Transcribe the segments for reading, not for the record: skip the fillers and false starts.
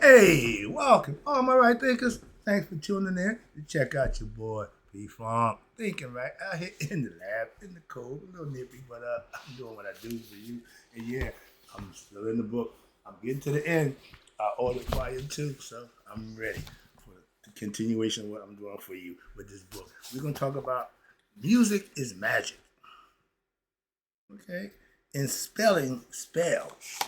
Hey, welcome. All my right thinkers. Thanks for tuning in to check out your boy P Funk. Thinking right out here in the lab, in the cold, a little nippy, but I'm doing what I do for you. And yeah, I'm still in the book. I'm getting to the end. I ordered volume 2, so I'm ready for the continuation of what I'm doing for you with this book. We're gonna talk about music is magic. Okay? And spelling spells.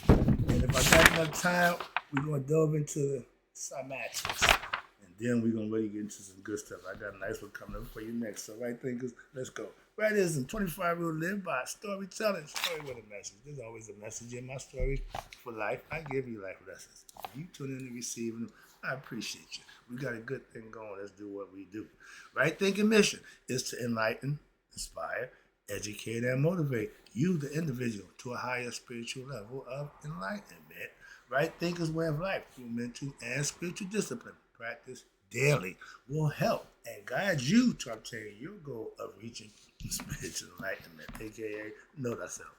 And if I got enough time, we're gonna delve into the cymatics. And then we're gonna really get into some good stuff. I got a nice one coming up for you next. So right thinkers, let's go. Writism, 25 rule live by storytelling, story with a message. There's always a message in my story for life. I give you life lessons. You tune in to receive them. I appreciate you. We got a good thing going. Let's do what we do. Right thinking mission is to enlighten, inspire, educate, and motivate you, the individual, to a higher spiritual level of enlightenment. Right thinkers' way of life through mental and spiritual discipline. Practice daily will help and guide you to obtain your goal of reaching spiritual enlightenment, aka know thyself.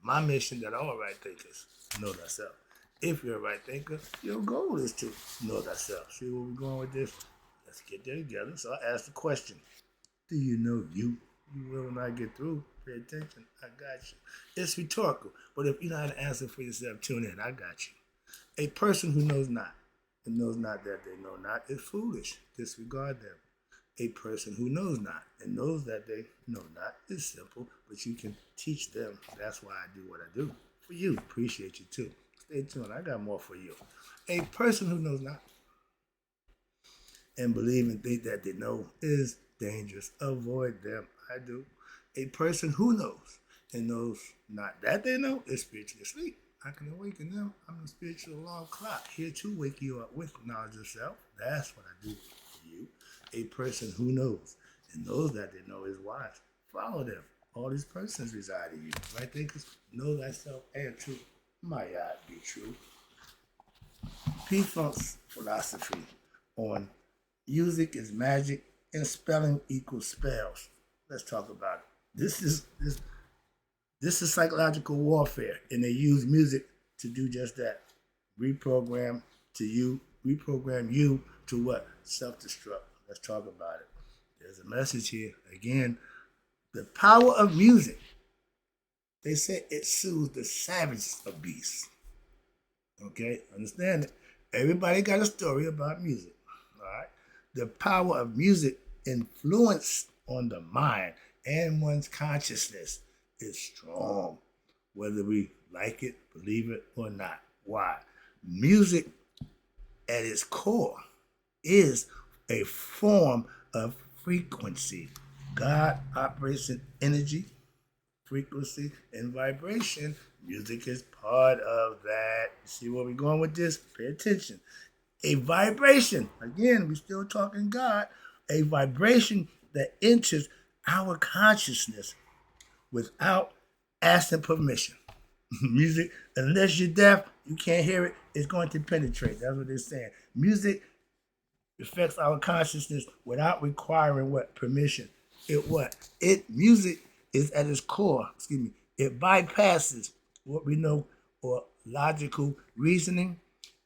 My mission that all right thinkers know thyself. If you're a right thinker, your goal is to know thyself. See where we're going with this? Let's get there together. So I asked the question, do you know you? You will when I get through. Pay attention. I got you. It's rhetorical, but if you know how to answer for yourself, tune in. I got you. A person who knows not and knows not that they know not is foolish. Disregard them. A person who knows not and knows that they know not is simple, but you can teach them. That's why I do what I do. For you, appreciate you too. Stay tuned. I got more for you. A person who knows not and believe and think that they know is dangerous. Avoid them. I do. A person who knows and knows not that they know is spiritually asleep. I can awaken them. I'm the spiritual alarm clock here to wake you up with knowledge of self. That's what I do for you. A person who knows and knows that they know is wise. Follow them. All these persons reside in you. Right thinkers, know thyself and truth. Might I be true? P Funk's philosophy on music is magic and spelling equals spells. Let's talk about it. This is psychological warfare, and they use music to do just that. Reprogram you to what? Self-destruct. Let's talk about it. There's a message here. Again, the power of music. They say it soothes the savagest of beasts. Okay, understand it. Everybody got a story about music. All right. The power of music influence on the mind and one's consciousness is strong, whether we like it, believe it, or not. Why? Music at its core is a form of frequency. God operates in energy, frequency, and vibration. Music is part of that. See where we're going with this? Pay attention. A vibration, again, we're still talking God, a vibration that enters our consciousness without asking permission. Music, unless you're deaf, you can't hear it, it's going to penetrate. That's what they're saying. Music affects our consciousness without requiring what? Permission. It what? It music is at its core, excuse me, it bypasses what we know or logical reasoning,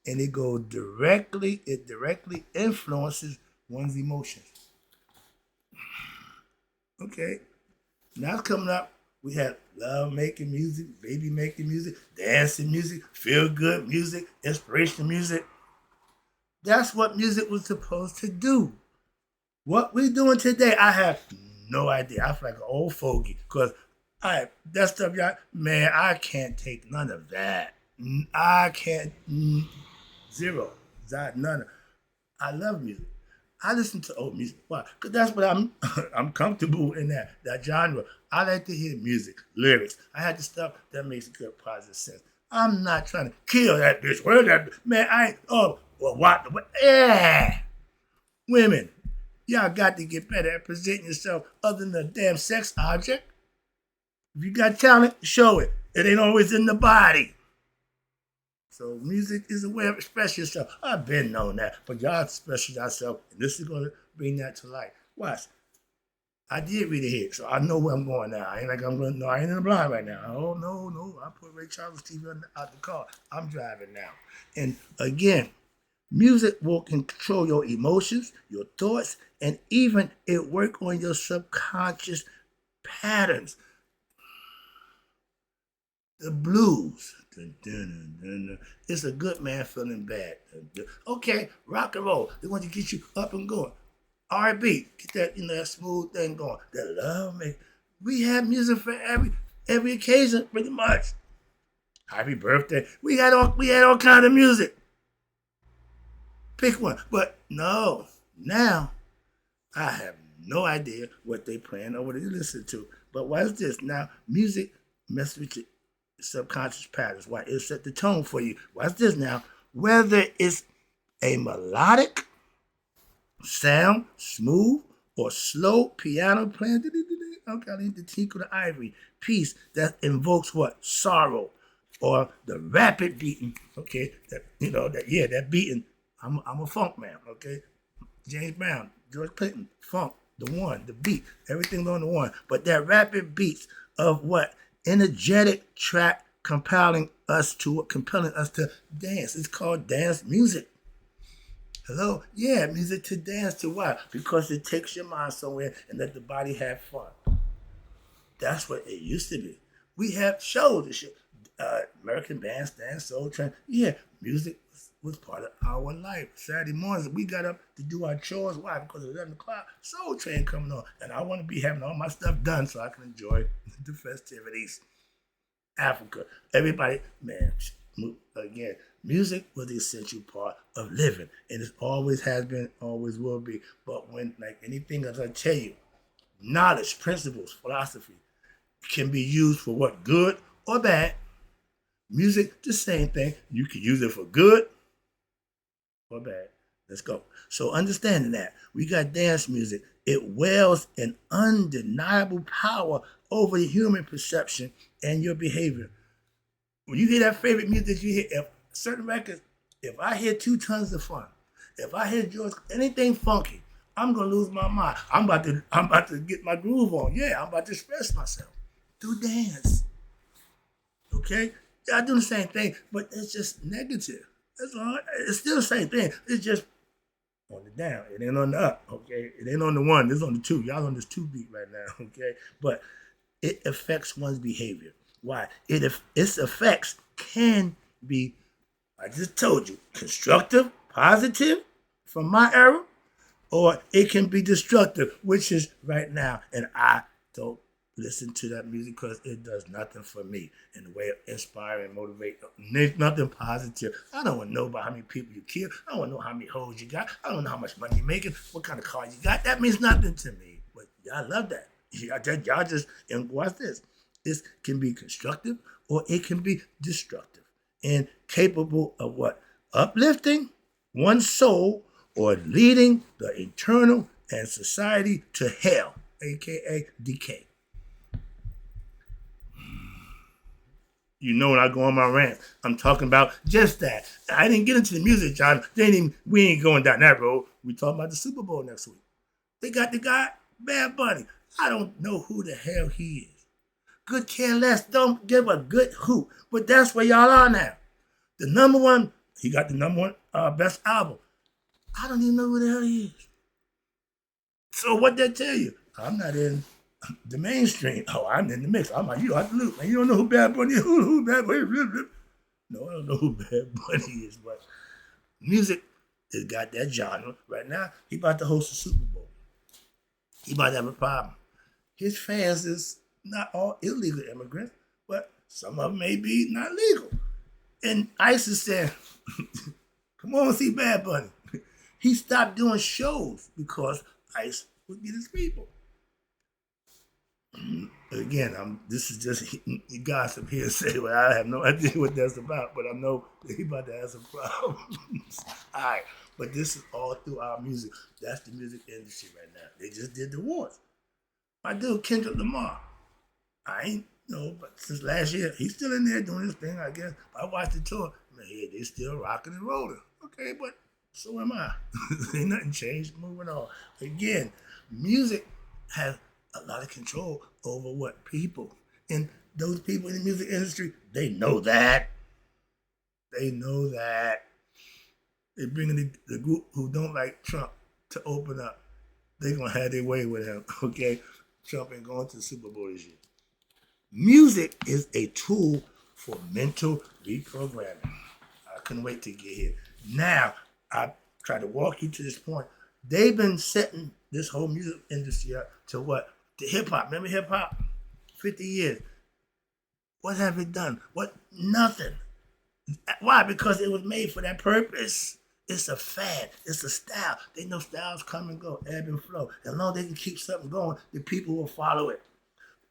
and it directly influences one's emotions. Okay. Now it's coming up. We have love making music, baby making music, dancing music, feel good music, inspirational music. That's what music was supposed to do. What we doing today, I have no idea. I feel like an old fogey because that stuff, y'all, man, I can't take none of that. I can't, zero, none. I love music. I listen to old music. Why? Because that's what I'm I'm comfortable in that genre. I like to hear music, lyrics. I had the stuff that makes good positive sense. I'm not trying to kill that bitch. Where that man? I ain't. Oh, well, what? Yeah, women, y'all got to get better at presenting yourself other than a damn sex object. If you got talent, show it. It ain't always in the body. So music is a way of expressing yourself. I've been known that, but y'all express yourself, and this is going to bring that to life. Watch. I did read ahead, so I know where I'm going now. I ain't like I'm going. No, I ain't in the blind right now. Oh no! I put Ray Charles TV out the car. I'm driving now, and again, music will control your emotions, your thoughts, and even it work on your subconscious patterns. The blues. Dun, dun, dun, dun. It's a good man feeling bad. Dun, dun. Okay, rock and roll. They want to get you up and going. R&B, get that that smooth thing going. That love make. We have music for every occasion, pretty much. Happy birthday. We had all kind of music. Pick one. But no, now I have no idea what they playing or what they listen to. But what's this? Now, music messes with your subconscious patterns. Why? It set the tone for you. What's this now? Whether it's a melodic sound, smooth or slow piano playing, okay, I need to tinkle the ivory piece that invokes what? Sorrow. Or the rapid beating, okay, that beating. I'm a funk man, okay? James Brown, George Clinton, funk, the one, the beat, everything's on the one. But that rapid beats of what? Energetic track compelling us to dance. It's called dance music. Hello? Yeah, music to dance to. Why? Because it takes your mind somewhere and let the body have fun. That's what it used to be. We have shows and shit. American Bandstand, Soul Train. Yeah, music was part of our life. Saturday mornings, we got up to do our chores. Why? Because at 11 o'clock, Soul Train coming on. And I want to be having all my stuff done so I can enjoy the festivities. Africa, everybody, man, again, music was the essential part of living. And it always has been, always will be. But when, like anything, as I tell you, knowledge, principles, philosophy can be used for what? Good or bad. Music, the same thing. You can use it for good or bad. Let's go. So understanding that, we got dance music. It wields an undeniable power over the human perception and your behavior. When you hear that favorite music you hear, if certain records, if I hear 2 Tons of Fun, if I hear George, anything funky, I'm gonna lose my mind. I'm about to get my groove on. Yeah, I'm about to express myself through dance. Okay? I do the same thing, but it's just negative. That's all. It's still the same thing. It's just on the down. It ain't on the up. Okay? It ain't on the 1. It's on the 2. Y'all on this 2 beat right now. Okay? But it affects one's behavior. Why? Its effects can be, I just told you, constructive, positive from my era, or it can be destructive, which is right now. And I don't listen to that music because it does nothing for me in the way of inspire and motivate. Nothing positive. I don't want to know about how many people you kill. I don't want to know how many hoes you got. I don't know how much money you're making, what kind of car you got. That means nothing to me. But y'all love that. Y'all just, and watch this. This can be constructive or it can be destructive and capable of what? Uplifting one's soul or leading the eternal and society to hell, aka decay. You know when I go on my rant, I'm talking about just that. I didn't get into the music, John. We ain't going down that road. We talking about the Super Bowl next week. They got the guy, Bad Bunny. I don't know who the hell he is. Could care less. Don't give a good hoot. But that's where y'all are now. The number one, he got the number one best album. I don't even know who the hell he is. So what that tell you? I'm not in the mainstream. Oh, I'm in the mix. I'm like, you out the loop. Man, you don't know who Bad Bunny is. Who Bad Bunny is? No, I don't know who Bad Bunny is. But music has got that genre. Right now, he about to host the Super Bowl. He might have a problem. His fans is not all illegal immigrants, but some of them may be not legal. And ISIS said, come on, see Bad Bunny. He stopped doing shows because ICE would get his people. Again, this is just gossip here. Say, well, I have no idea what that's about, but I know that he about to have some problems. All right, but this is all through our music. That's the music industry right now. They just did the awards. My dude, Kendrick Lamar, I ain't know, but since last year, he's still in there doing his thing, I guess. I watched the tour. Man, yeah, they still rocking and rolling. Okay, but so am I. Ain't nothing changed. Moving on. Again, music has a lot of control over what people. And those people in the music industry, they know that. They know that. They're bringing the group who don't like Trump to open up. They're going to have their way with him, okay? Trump ain't going to the Super Bowl this year. Music is a tool for mental reprogramming. I couldn't wait to get here. Now, I try to walk you to this point. They've been setting this whole music industry up to what? To hip-hop. Remember hip-hop? 50 years. What have it done? What? Nothing. Why? Because it was made for that purpose. It's a fad. It's a style. They know styles come and go, ebb and flow. As long as they can keep something going, the people will follow it.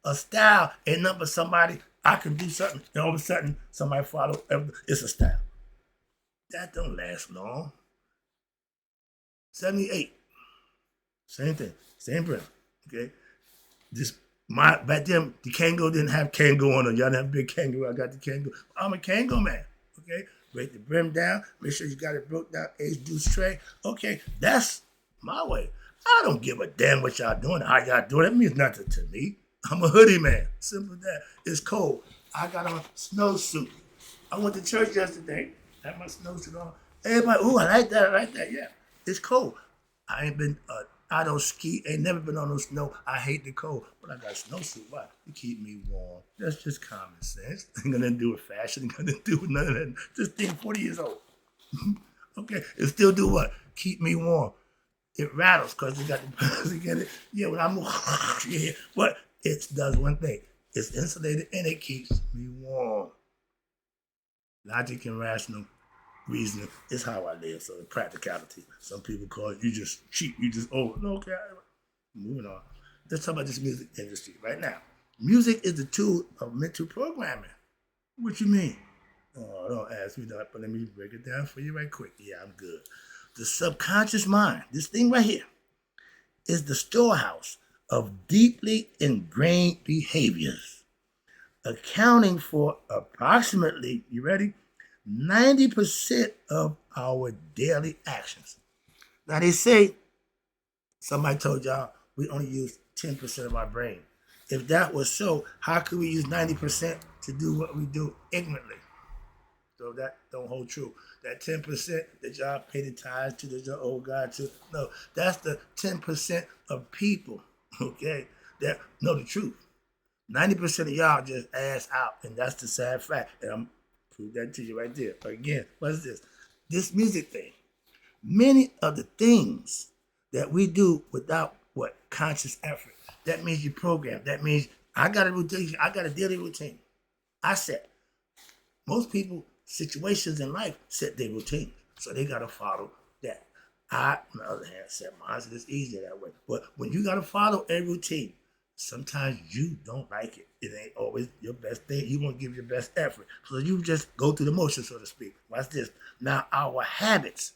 A style ain't nothing but somebody, I can do something, and all of a sudden, somebody follow. It's a style. That don't last long. 78. Same thing. Same brand. Okay? Back then, the Kango didn't have Kango on it. Y'all didn't have big Kango. I got the Kango. I'm a Kango man. Okay? Break the brim down. Make sure you got it broke down. Ace deuce tray. Okay, that's my way. I don't give a damn what y'all doing, how y'all doing. It means nothing to me. I'm a hoodie man. Simple as that. It's cold. I got on a snowsuit. I went to church yesterday. Had my snowsuit on. Everybody, ooh, I like that. Yeah, it's cold. I don't ski. Ain't never been on no snow. I hate the cold, but I got a snowsuit. Why? To keep me warm. That's just common sense. Ain't gonna do with fashion. Ain't gonna do with none of that. This thing 40 years old. Okay, it still do what? Keep me warm. It rattles because it got the get it. Yeah, when I move, yeah, but it does one thing. It's insulated and it keeps me warm. Logic and rational reasoning is how I live. So the practicality. Some people call it you just cheap, you just no, okay. Moving on. Let's talk about this music industry right now. Music is the tool of mental programming. What you mean? Oh, don't ask me that, but let me break it down for you right quick. Yeah, I'm good. The subconscious mind, this thing right here, is the storehouse of deeply ingrained behaviors, accounting for approximately, you ready? 90% of our daily actions. Now they say, somebody told y'all, we only use 10% of our brain. If that was so, how could we use 90% to do what we do ignorantly? So that don't hold true. That 10% that y'all pay the tithes to, that y'all owe God to, no, that's the 10% of people, okay, that know the truth. 90% of y'all just ass out, and that's the sad fact. And I'm prove that to you right there. Again, what's this? This music thing. Many of the things that we do without what? Conscious effort. That means you program. That means I got a routine. I got a daily routine. I set. Most people, situations in life set their routine. So they got to follow that. I, on the other hand, set mine. So it's easier that way. But when you got to follow a routine, sometimes you don't like it. It ain't always your best thing. You won't give your best effort. So you just go through the motion, so to speak. Watch this. Now, our habits,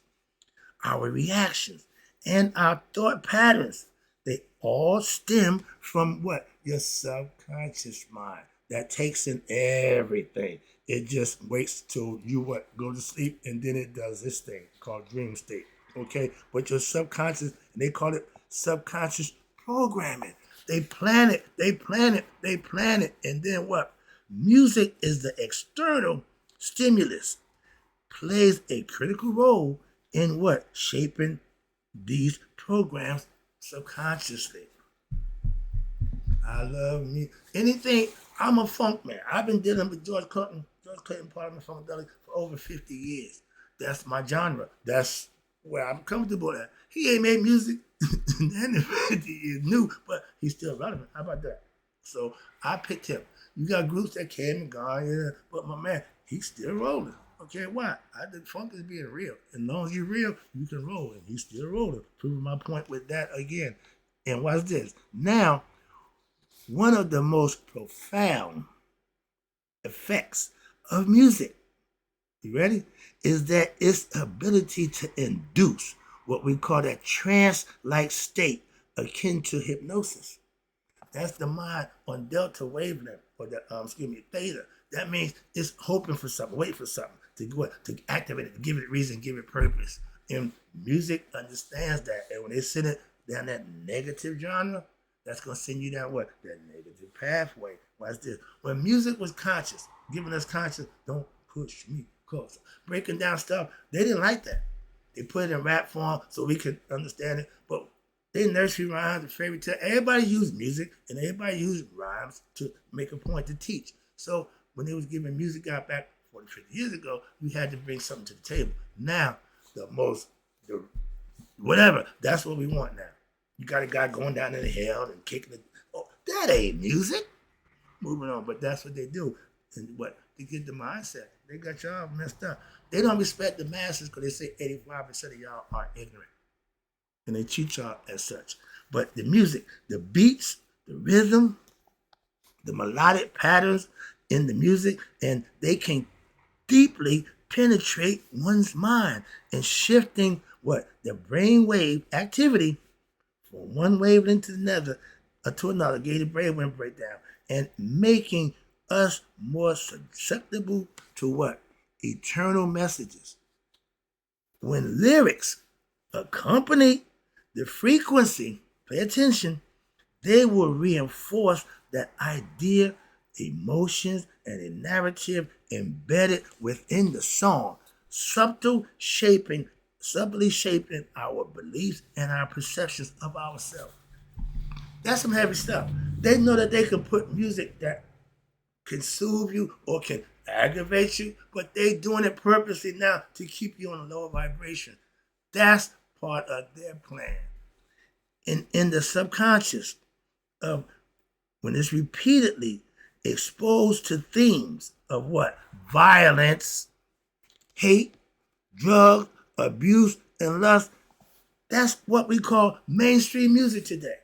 our reactions, and our thought patterns, they all stem from what? Your subconscious mind. That takes in everything. It just waits till you what? Go to sleep, and then it does this thing called dream state. Okay? But your subconscious, and they call it subconscious programming. They plan it, and then what? Music is the external stimulus, plays a critical role in what? Shaping these programs subconsciously. I love me. Anything, I'm a funk man. I've been dealing with George Clinton Parliament Funkadelic for over 50 years. That's my genre. That's where I'm comfortable at. He ain't made music in 50 years new, but he's still relevant. How about that? So I picked him. You got groups that came and gone, yeah, but my man, he's still rolling. Okay, why? I think funk is being real. As long as you're real, you can roll, and he's still rolling. Proving my point with that again. And watch this. Now, one of the most profound effects of music, you ready, is that its ability to induce what we call that trance-like state akin to hypnosis. That's the mind on delta wavelength, or the theta. That means it's hoping for something, waiting for something to activate it, to give it reason, give it purpose. And music understands that. And when they send it down that negative genre, That's going to send you down what? That negative pathway. Watch this. When music was conscious, giving us conscious, don't push me closer. Breaking down stuff, they didn't like that. They put it in rap form so we could understand it. But they nursery rhymes and fairy tale. Everybody used music and everybody used rhymes to make a point to teach. So when they was giving music out back 40, 50 years ago, you had to bring something to the table. Now, whatever, that's what we want now. You got a guy going down in the hill and kicking it. Oh, that ain't music. Moving on, but that's what they do. And what? To get the mindset. They got y'all messed up. They don't respect the masses because they say 85% of y'all are ignorant. And they treat y'all as such. But the music, the beats, the rhythm, the melodic patterns in the music, and they can deeply penetrate one's mind and shifting what? The brainwave activity from one wavelength to another, to another, gated brainwave breakdown, and making us more susceptible to what? Eternal messages. When lyrics accompany the frequency, pay attention, they will reinforce that idea, emotions, and a narrative embedded within the song, subtly shaping our beliefs and our perceptions of ourselves. That's some heavy stuff. They know that they can put music that can soothe you or can aggravate you, but they doing it purposely now to keep you on a lower vibration. That's part of their plan. In the subconscious of when it's repeatedly exposed to themes of what? Violence, hate, drug, abuse, and lust. That's what we call mainstream music today.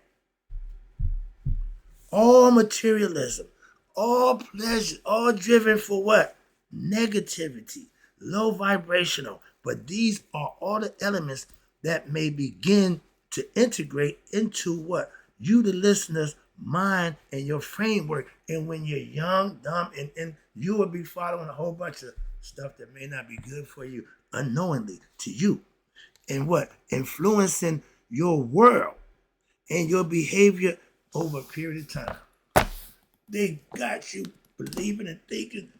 All materialism, all pleasure, all driven for what? Negativity, low vibrational. But these are all the elements that may begin to integrate into what? You, the listener's mind and your framework. And when you're young, dumb, and you will be following a whole bunch of stuff that may not be good for you unknowingly to you. And what? Influencing your world and your behavior over a period of time. They got you believing and thinking.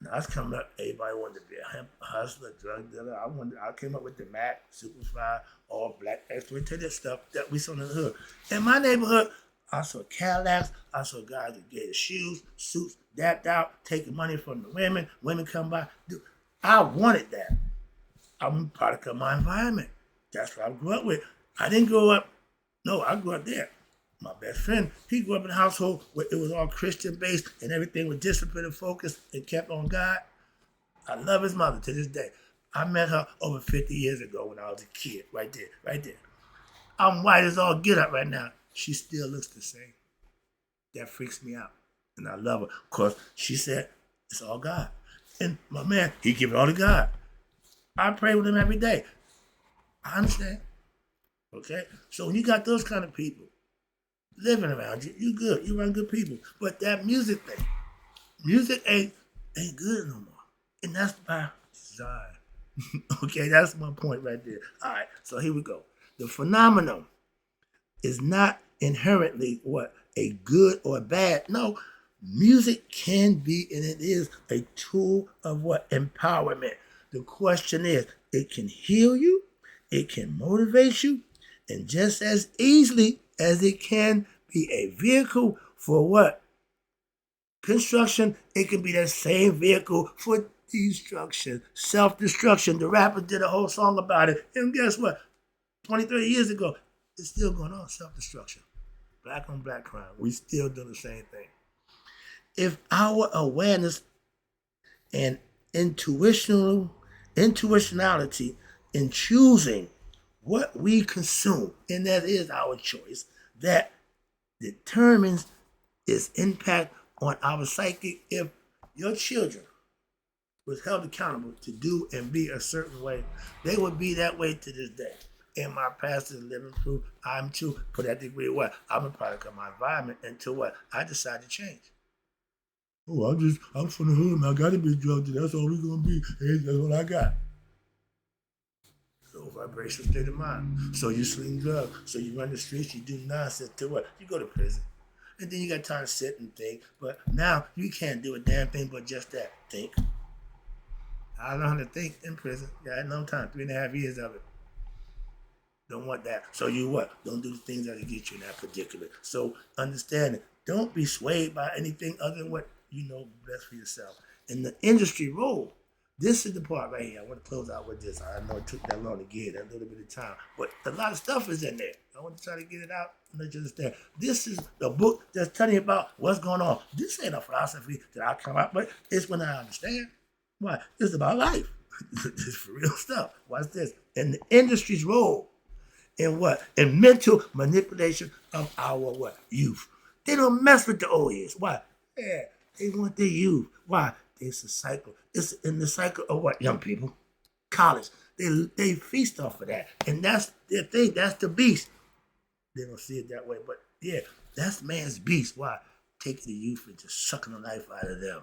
Now, I was coming up, everybody wanted to be a hustler, drug dealer. I came up with the Mac, Superfly, all black exploitative stuff that we saw in the hood. In my neighborhood, I saw Cadillacs, I saw guys that gave shoes, suits, dapped out, taking money from the women. Women come by. Dude, I wanted that. I'm a product of my environment. That's what I grew up with. I didn't grow up, no, I grew up there. My best friend, he grew up in a household where it was all Christian-based and everything was disciplined and focused and kept on God. I love his mother to this day. I met her over 50 years ago when I was a kid, right there. I'm white as all get up right now. She still looks the same. That freaks me out. And I love her. Of course, she said, it's all God. And my man, he give it all to God. I pray with him every day. I understand. Okay? So when you got those kind of people living around you, you good. You run good people. But that music thing, music ain't good no more. And that's by design. Okay, that's my point right there. All right, so here we go. The phenomenon is not inherently what? A good or bad. No, music can be, and it is, a tool of what? Empowerment. The question is, it can heal you, it can motivate you, and just as easily as it can be a vehicle for what? Construction, it can be that same vehicle for destruction, self-destruction. The rapper did a whole song about it. And guess what? 20, 30 years ago, it's still going on, self-destruction. Black on black crime. We still do the same thing. If our awareness and intuitionality in choosing what we consume, and that is our choice, that determines its impact on our psyche. If your children was held accountable to do and be a certain way, they would be that way to this day. And my past is living proof. I'm too, for that degree of what? I'm a product of my environment until what? I decide to change. Oh, I'm from the hood, man. I gotta be a drug dealer. That's all we're gonna be. Hey, that's what I got. So low vibrational state of mind. So you sling drugs. So you run the streets. You do nonsense. To what? You go to prison. And then you got time to sit and think. But now you can't do a damn thing but just that. Think. I learned how to think in prison. Yeah, I had no time. 3.5 years of it. Don't want that. So you what? Don't do the things that get you in that particular. So understand it. Don't be swayed by anything other than what you know best for yourself. In the industry role, this is the part right here. I want to close out with this. I know it took that long to get it, a little bit of time. But a lot of stuff is in there. I want to try to get it out and let you understand. This is the book that's telling you about what's going on. This ain't a philosophy that I come out, but it's when I understand. Why? It's about life. It's for real stuff. Watch this. In the industry's role, in what? In mental manipulation of our what? Youth. They don't mess with the old years. Why? Yeah, they want their youth. Why? It's a cycle. It's in the cycle of what? Young people. College. They feast off of that. And that's their thing. That's the beast. They don't see it that way. But yeah, that's man's beast. Why? Taking the youth and just sucking the life out of them.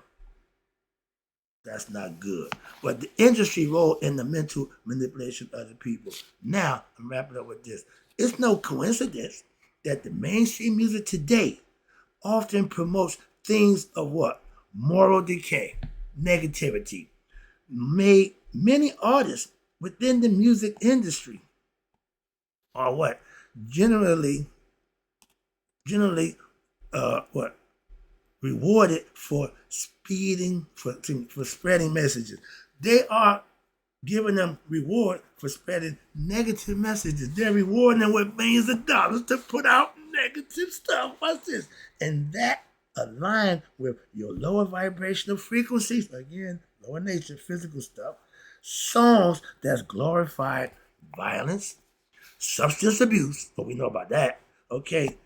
That's not good. But the industry role in the mental manipulation of the people. Now, I'm wrapping up with this. It's no coincidence that the mainstream music today often promotes things of what? Moral decay, negativity. Many artists within the music industry are what? Generally, what? Rewarded for for spreading messages. They are giving them reward for spreading negative messages. They're rewarding them with millions of dollars to put out negative stuff. What's this? And that align with your lower vibrational frequencies. Again, lower nature, physical stuff. Songs that's glorified violence, substance abuse, but we know about that. Okay,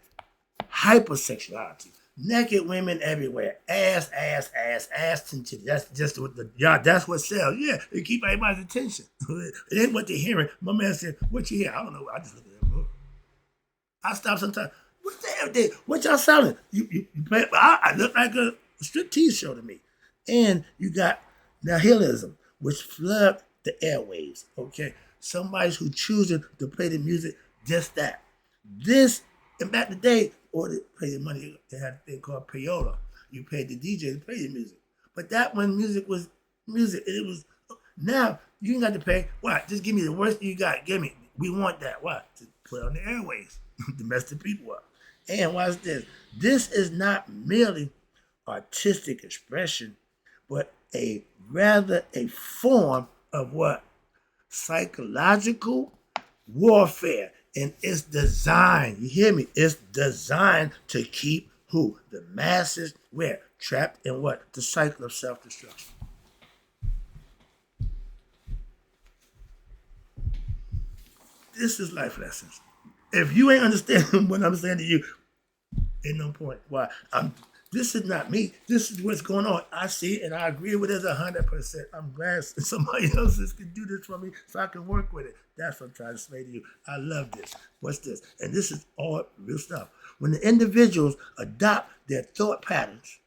hypersexuality. Naked women everywhere. Ass, and titty. That's just what that's what sells. Yeah, it keep everybody's attention. It ain't what they're hearing. My man said, what you hear? I don't know. I just look at them. I stop sometimes. What the hell? What y'all selling? You play, I look like a striptease show to me. And you got nihilism, which flood the airwaves. Okay? Somebody's who choosing to play the music just that. This, and back in the day, or they pay the money, they had a thing called payola. You paid the DJ to play your music. But that when music was music, it was, now you ain't got to pay. What? Just give me the worst you got. Give me. We want that. What? To put on the airways. To mess the people up. And watch this. This is not merely artistic expression, but a form of what? Psychological warfare. And it's designed, you hear me? It's designed to keep who? The masses where? Trapped in what? The cycle of self-destruction. This is life lessons. If you ain't understanding what I'm saying to you, ain't no point. Why? This is not me. This is what's going on. I see it and I agree with it 100%. I'm glad somebody else can do this for me so I can work with it. That's what I'm trying to say to you. I love this. What's this? And this is all real stuff. When the individuals adopt their thought patterns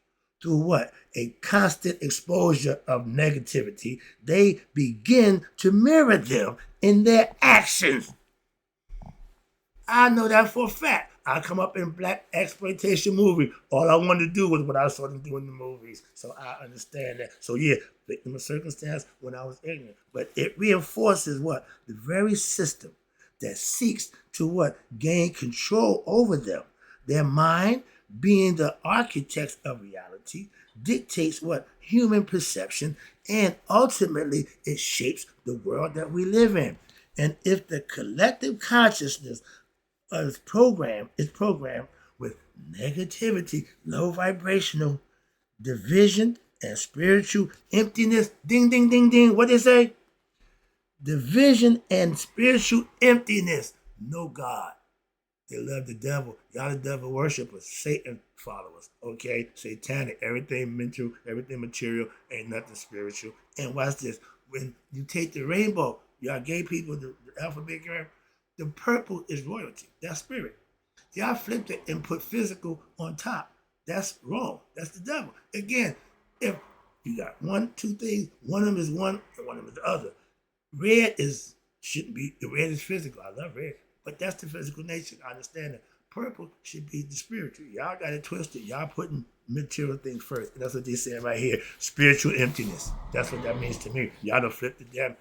through what? A constant exposure of negativity, they begin to mirror them in their actions. I know that for a fact. I come up in black exploitation movie. All I wanted to do was what I saw them do in the movies. So I understand that. So yeah, victim of circumstance when I was ignorant. But it reinforces what? The very system that seeks to what? Gain control over them. Their mind, being the architects of reality, dictates what? Human perception, and ultimately it shapes the world that we live in. And if the collective consciousness is programmed with negativity, low vibrational, division, and spiritual emptiness. Ding, ding, ding, ding. What they say? Division and spiritual emptiness. No God. They love the devil. Y'all the devil worshipers, Satan followers. Okay? Satanic. Everything mental, everything material, ain't nothing spiritual. And watch this. When you take the rainbow, y'all gay people, the alphabet girl, the purple is royalty. That's spirit. Y'all flipped it and put physical on top. That's wrong. That's the devil. Again, if you got two things, one of them is one and one of them is the other. Red is shouldn't be, the red is physical. I love red, but that's the physical nature. I understand that. Purple should be the spiritual. Y'all got it twisted. Y'all putting material things first. And that's what they saying right here. Spiritual emptiness. That's what that means to me. Y'all done flipped the damn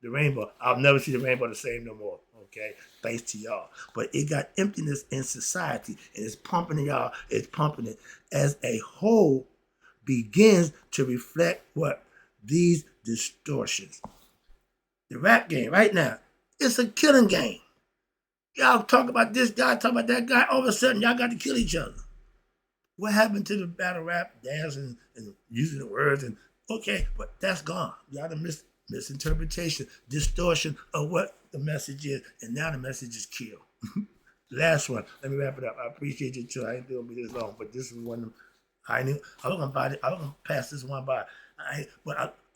the rainbow. I'll never see the rainbow the same no more. Okay, thanks to y'all. But it got emptiness in society, and it's pumping y'all. It's pumping it as a whole begins to reflect what these distortions. The rap game right now, it's a killing game. Y'all talk about this guy, talk about that guy. All of a sudden, y'all got to kill each other. What happened to the battle rap, dancing, and using the words? And okay, but that's gone. Y'all done misinterpretation, distortion of what the message is, and now the message is kill. Last one. Let me wrap it up. I appreciate you too. I ain't gonna be this long, but this is one I knew I was gonna buy it. I was gonna pass this one by.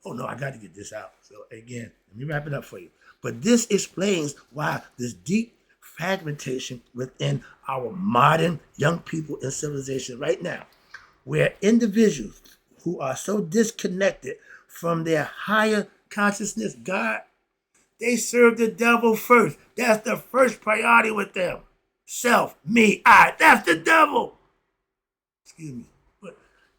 Oh no, I got to get this out. So again, let me wrap it up for you. But this explains why this deep fragmentation within our modern young people in civilization right now, where individuals who are so disconnected from their higher consciousness, God, they serve the devil first. That's the first priority with them. Self, me, I. That's the devil. Excuse me. But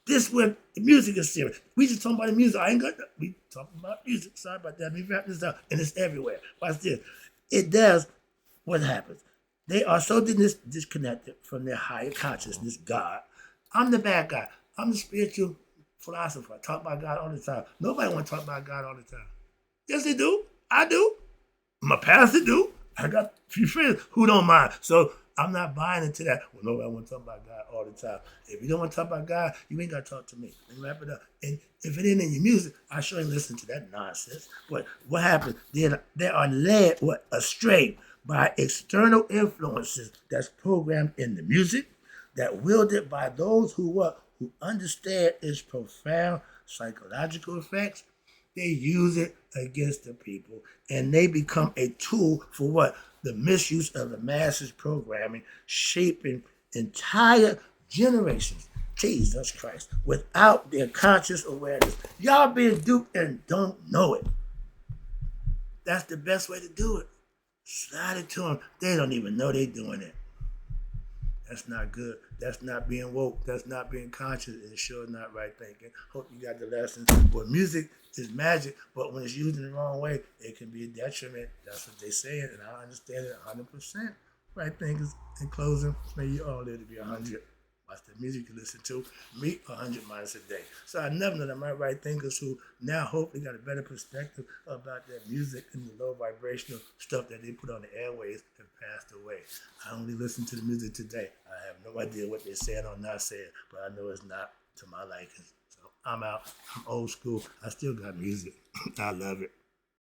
this when the music is serious. We just talking about the music. I ain't got that. We talking about music. Sorry about that. Let me wrap this up. And it's everywhere. Watch this. It does. What happens? They are so disconnected from their higher consciousness, God. I'm the bad guy. I'm the spiritual philosopher. I talk about God all the time. Nobody want to talk about God all the time. Yes, they do. I do. My pastor do. I got a few friends who don't mind. So I'm not buying into that. Well, nobody want to talk about God all the time. If you don't want to talk about God, you ain't got to talk to me. Let me wrap it up. And if it ain't in your music, I sure ain't listen to that nonsense. But what happens? They are led astray by external influences that's programmed in the music, that wielded by those who understand its profound psychological effects. They use it against the people, and they become a tool for what? The misuse of the masses programming, shaping entire generations. Jesus Christ, without their conscious awareness. Y'all being duped and don't know it. That's the best way to do it. Slide it to them. They don't even know they're doing it. That's not good. That's not being woke. That's not being conscious. And sure not right thinking. Hope you got the lesson. Well, music is magic, but when it's used in the wrong way, it can be a detriment. That's what they say, and I understand it 100%. Right thinkers, in closing, may you all live to be 100. Watch the music you listen to. Meet 100 minds a day. So I never know that my right thinkers who now hopefully got a better perspective about their music and the low vibrational stuff that they put on the airways have passed away. I only listen to the music today. I have no idea what they're saying or not saying, but I know it's not to my liking. So I'm out. I'm old school. I still got music. I love it.